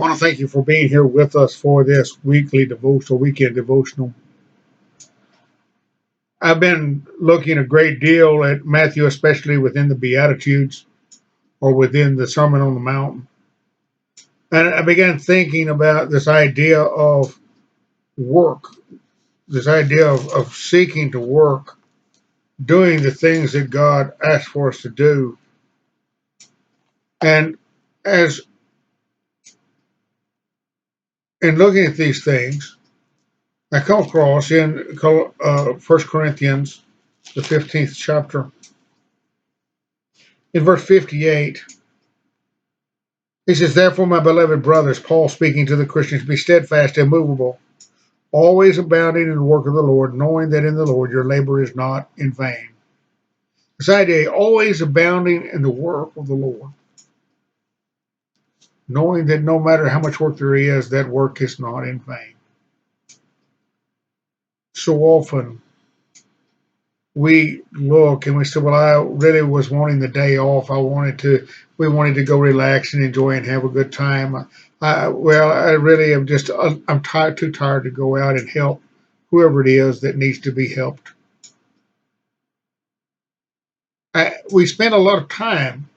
I want to thank you for being here with us for this weekly devotional, weekend devotional. I've been looking a great deal at Matthew, especially within the Beatitudes or within the Sermon on the Mount. And I began thinking about this idea of work, this idea of seeking to work, doing the things that God asks for us to do. And as in looking at these things, I come across in 1 Corinthians, the 15th chapter, in verse 58, he says, "Therefore, my beloved brothers," Paul speaking to the Christians, "be steadfast, immovable, always abounding in the work of the Lord, knowing that in the Lord your labor is not in vain." This idea, always abounding in the work of the Lord, knowing that no matter how much work there is, that work is not in vain. So often we look and we say, well, I really was wanting the day off. We wanted to go relax and enjoy and have a good time. I really am I'm too tired to go out and help whoever it is that needs to be helped. We spend a lot of time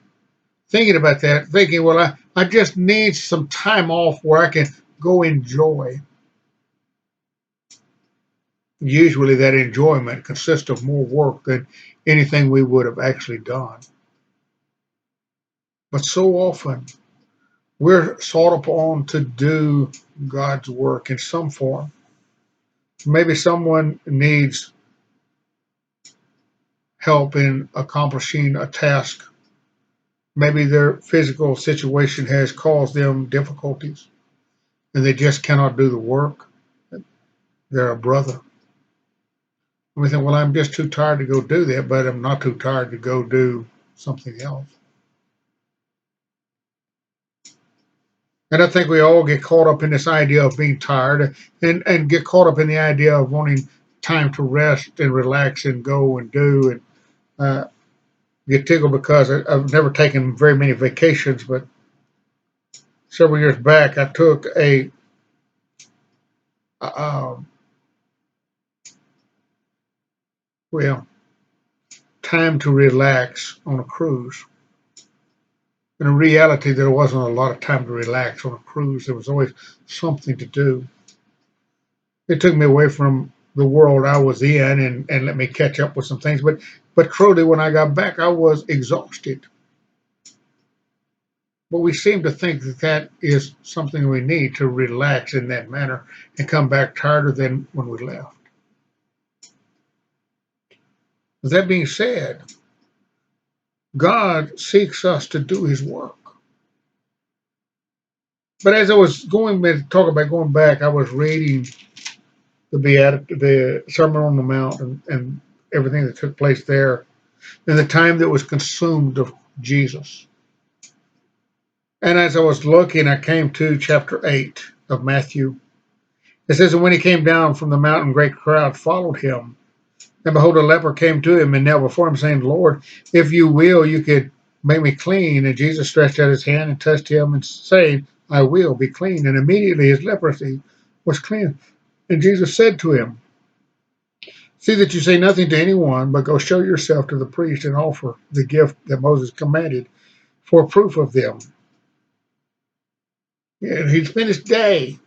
thinking about that, thinking, well, I just need some time off where I can go enjoy. Usually that enjoyment consists of more work than anything we would have actually done. But so often we're sought upon to do God's work in some form. Maybe someone needs help in accomplishing a task. Maybe their physical situation has caused them difficulties and they just cannot do the work. They're a brother. And we think, well, I'm just too tired to go do that, but I'm not too tired to go do something else. And I think we all get caught up in this idea of being tired and get caught up in the idea of wanting time to rest and relax and go and do and get tickled because I've never taken very many vacations, but several years back I took a well, time to relax on a cruise. In reality, there wasn't a lot of time to relax on a cruise. There was always something to do. It took me away from the world I was in and let me catch up with some things. But truly, when I got back, I was exhausted. But we seem to think that that is something we need to relax in that manner and come back tireder than when we left. With that being said, God seeks us to do his work. But as I was going to talk about going back, I was reading the Sermon on the Mount and everything that took place there and the time that was consumed of Jesus. And as I was looking, I came to chapter 8 of Matthew. It says, "And when he came down from the mountain, great crowd followed him. And behold, a leper came to him and knelt before him, saying, Lord, if you will, you could make me clean. And Jesus stretched out his hand and touched him and saying, I will be clean. And immediately his leprosy was cleansed. And Jesus said to him, See that you say nothing to anyone, but go show yourself to the priest and offer the gift that Moses commanded for proof of them." And he spent his day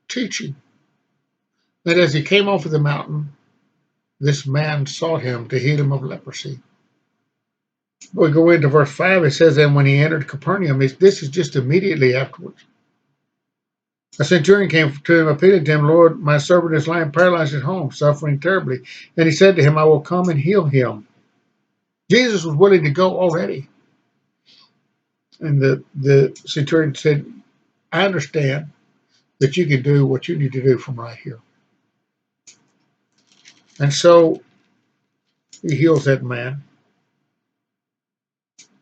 teaching that as he came off of the mountain, this man sought him to heal him of leprosy. We go into verse 5, it says, "And when he entered Capernaum," this is just immediately afterwards, "a centurion came to him, appealing to him, Lord, my servant is lying paralyzed at home, suffering terribly. And he said to him, I will come and heal him." Jesus was willing to go already. And the centurion said, I understand that you can do what you need to do from right here. And so he heals that man.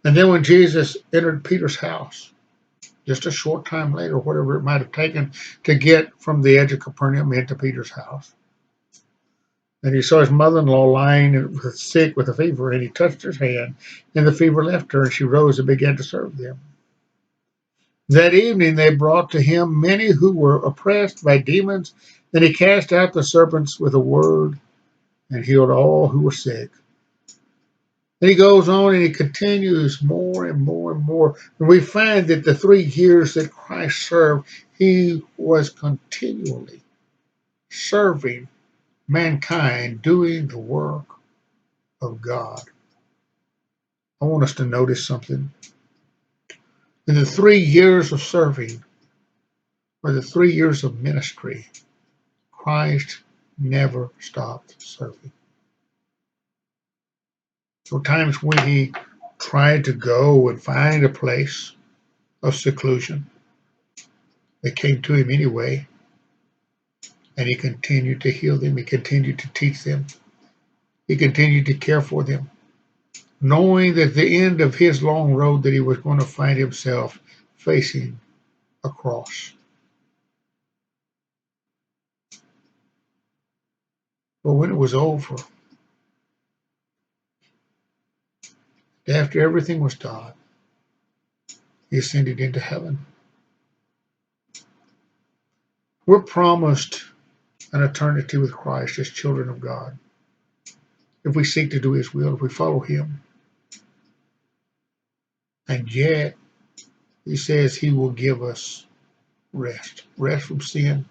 And then when Jesus entered Peter's house, just a short time later, whatever it might have taken to get from the edge of Capernaum into Peter's house, and he saw his mother-in-law lying sick with a fever, and he touched her hand, and the fever left her, and she rose and began to serve them. That evening they brought to him many who were oppressed by demons, and he cast out the serpents with a word and healed all who were sick. And he goes on and he continues more and more and more. And we find that the 3 years that Christ served, he was continually serving mankind, doing the work of God. I want us to notice something. In the 3 years of serving, or the 3 years of ministry, Christ never stopped serving. So times when he tried to go and find a place of seclusion, they came to him anyway, and he continued to heal them. He continued to teach them. He continued to care for them, knowing that at the end of his long road that he was going to find himself facing a cross. But when it was over, after everything was done, he ascended into heaven. We're promised an eternity with Christ as children of God. If we seek to do his will, if we follow him. And yet, he says he will give us rest. Rest from sin,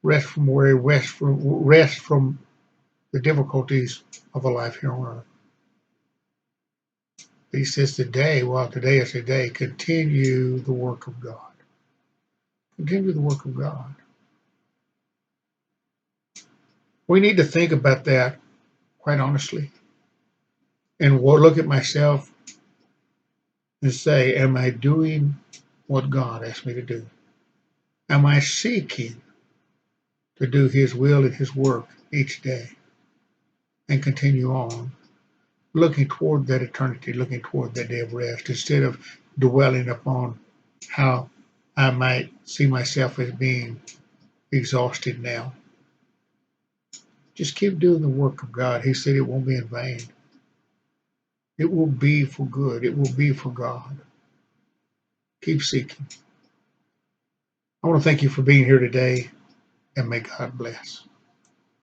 rest from worry, rest from the difficulties of a life here on earth. He says today, while today is the day, continue the work of God. Continue the work of God. We need to think about that, quite honestly, and we'll look at myself and say, am I doing what God asked me to do? Am I seeking to do his will and his work each day and continue on, looking toward that eternity, looking toward that day of rest, instead of dwelling upon how I might see myself as being exhausted now? Just keep doing the work of God. He said it won't be in vain. It will be for good. It will be for God. Keep seeking. I want to thank you for being here today, and may God bless.